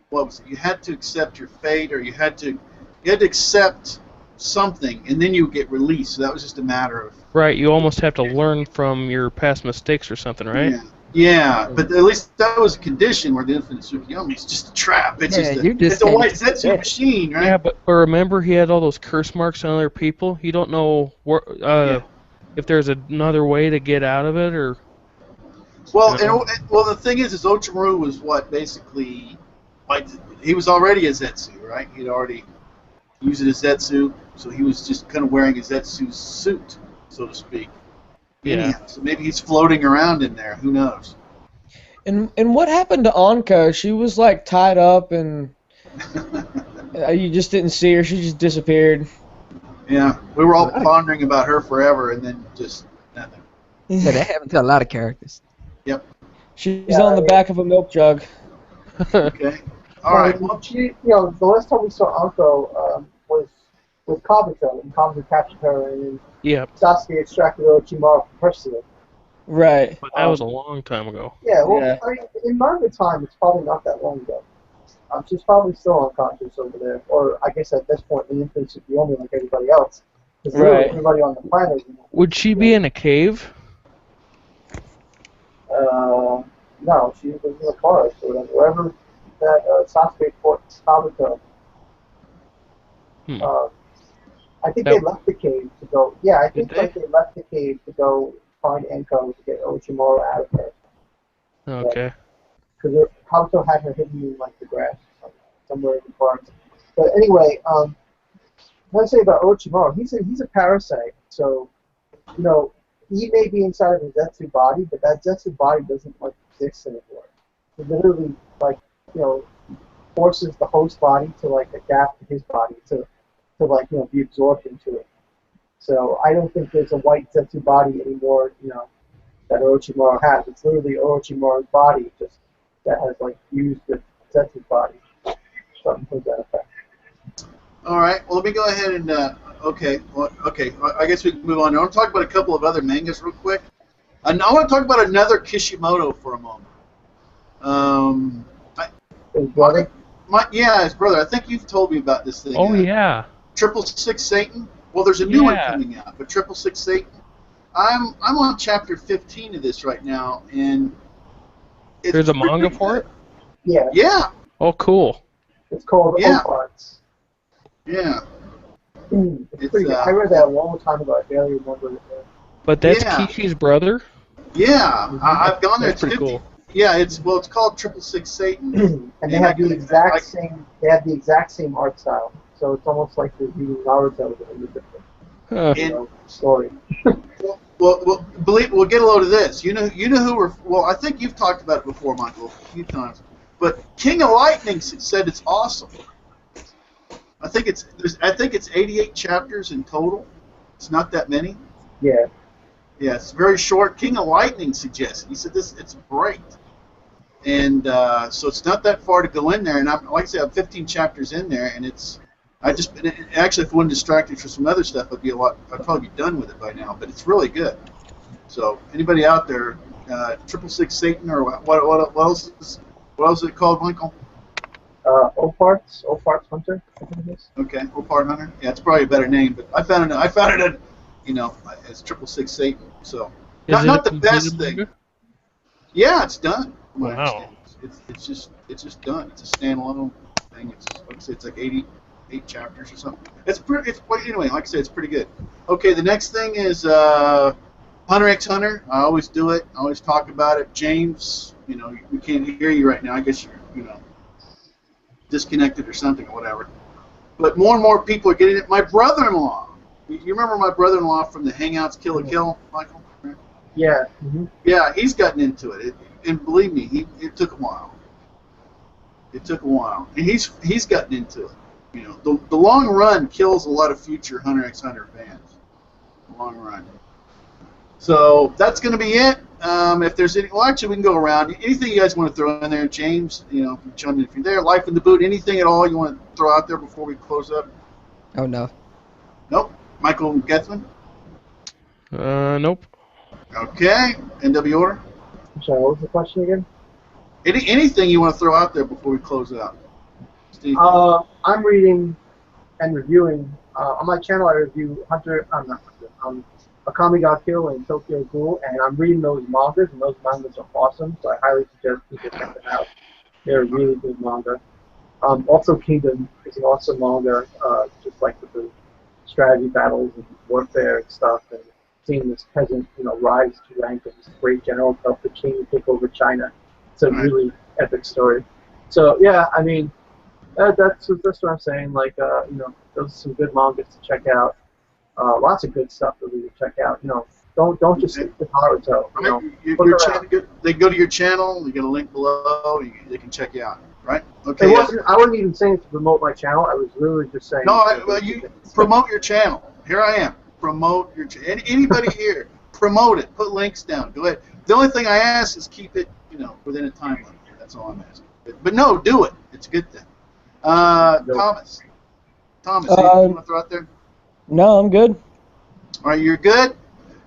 what was it? You had to accept your fate, or you had to accept something, and then you get released. So that was just a matter of Right, you almost have to learn from your past mistakes or something, right? Yeah, but at least that was a condition where the infinite Tsukuyomi is just a trap. It's Yeah, just you just it's a can't white Zetsu accept it. machine, right? Yeah, but remember he had all those curse marks on other people. You don't know if there's another way to get out of it, or Well, Yeah. well, the thing is Orochimaru was what basically, like, he was already a Zetsu, right? He'd already used a Zetsu, so he was just kind of wearing a Zetsu suit, so to speak. Yeah. Anyhow, so maybe he's floating around in there. Who knows? And what happened to Anko? She was like tied up and you just didn't see her. She just disappeared. Yeah, we were all pondering about her forever, and then just nothing. Yeah, that happened to a lot of characters. She's on the back of a milk jug. Okay. All right. Well, The last time we saw Anko was with Kabuto, and Kabuto captured her, and yeah, Sasuke extracted Orochimaru from her seal. Right. but that was a long time ago. Yeah, well, Yeah. I mean, in manga time, it's probably not that long ago. She's probably still unconscious over there, or I guess at this point, the infinite Tsukuyomi like everybody else. Because Right. everybody on the planet is Would she be in a cave? no, she was in the forest or whatever. Wherever that Sasuke fought Kabuto. Hmm. I think That- they left the cave to go. Yeah, I think Did they? like they left the cave to go find Enko to get Orochimaru out of there. Okay. Because Kabuto had her hidden in like the grass somewhere in the forest. But anyway, what I say about Orochimaru, he's a parasite. So, he may be inside of a Zetsu body, but that Zetsu body doesn't like exist anymore. It literally forces the host body to like adapt to his body to be absorbed into it. So I don't think there's a white Zetsu body anymore, that Orochimaru has. It's literally Orochimaru's body just that has like fused with Zetsu's body. Something to that effect. All right. Well, let me go ahead and okay. Well, okay. I guess we can move on. I want to talk about a couple of other mangas real quick. And I want to talk about another Kishimoto for a moment. His brother? Yeah, his brother. I think you've told me about this thing. Oh yeah. 666 Satan. Well, there's a new one Yeah. coming out, but 666 Satan. I'm on chapter 15 of this right now, and it's There's a manga really for good. it? Yeah, Yeah, Oh, cool. it's called Yeah. Oparts. yeah. It's pretty good. I read that a long time ago. I barely remember it. But that's Yeah. Kiki's brother? Yeah, I've gone there. That's pretty cool. Yeah, it's called 666 Satan. And they have the exact same. They have the exact same art style. So it's almost like they're reading Naruto with a different Huh. story. Well, we'll get a load of this. You know who we're. Well, I think you've talked about it before, Michael, a few times. But King of Lightning said it's awesome. I think it's 88 chapters in total. It's not that many. Yeah. Yeah, it's very short. King of Lightning suggested. He said it's great, and so it's not that far to go in there. And like I said, I'm 15 chapters in there, and actually, if I wasn't distracted for some other stuff, I'd probably be done with it by now. But it's really good. So anybody out there, 666 Satan, or what else is it called, Michael? Oparts Hunter, I think it is. Okay, Opart Hunter. Yeah, it's probably a better name, but I found it as 666 Satan. So Is not it the a best completed thing. manga? Yeah, it's done. from what I Wow. understand. It's just done. It's a standalone thing. It's like 88 chapters or something. Anyway, like I said, it's pretty good. Okay, the next thing is Hunter x Hunter. I always do it. I always talk about it. James, we can't hear you right now. I guess you're disconnected or something or whatever. But more and more people are getting it. My brother-in-law. You remember my brother-in-law from the Hangouts Kill a Kill, Michael? Yeah. Mm-hmm. Yeah, he's gotten into it. And believe me, it took a while. It took a while. And he's gotten into it. The long run kills a lot of future Hunter x Hunter fans. The long run. So that's going to be it. If there's actually we can go around. Anything you guys want to throw in there, James? Chime in if you're there. Life in the Boot. Anything at all you want to throw out there before we close up? Oh no. Nope. Michael Gethman. Nope. Okay. NW Order. I'm sorry, what was the question again? Anything you want to throw out there before we close out? Steve. I'm reading and reviewing on my channel. I review Akame ga Kill and Tokyo Ghoul, and I'm reading those mangas, and those mangas are awesome. So I highly suggest people check them out. They're really good manga. Also, Kingdom is an awesome manga, just like with the strategy battles and warfare and stuff, and seeing this peasant, rise to rank and this great general help the king take over China. It's a really epic story. So yeah, I mean, that's what I'm saying. Like, those are some good mangas to check out. Lots of good stuff that we can check out. Don't just stick to Naruto. Your channel, they go to your channel. You get a link below. They can check you out. Right? Okay. I wasn't even saying to promote my channel. I was literally just saying. No, you promote your channel. Here I am. Promote your channel. Anybody here, promote it. Put links down. Go ahead. The only thing I ask is keep it, within a time limit. That's all I'm asking. But no, do it. It's a good thing. Thomas, anything you want to throw out there? No, I'm good. All right, you're good?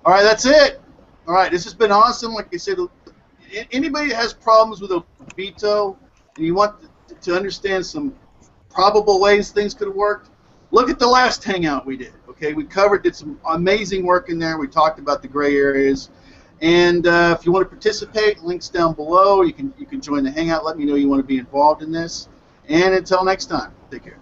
All right, that's it. All right, this has been awesome. Like I said, anybody that has problems with Obito and you want to understand some probable ways things could have worked, look at the last Hangout we did. Okay, did some amazing work in there. We talked about the gray areas. And if you want to participate, links down below. You can join the Hangout. Let me know you want to be involved in this. And until next time, take care.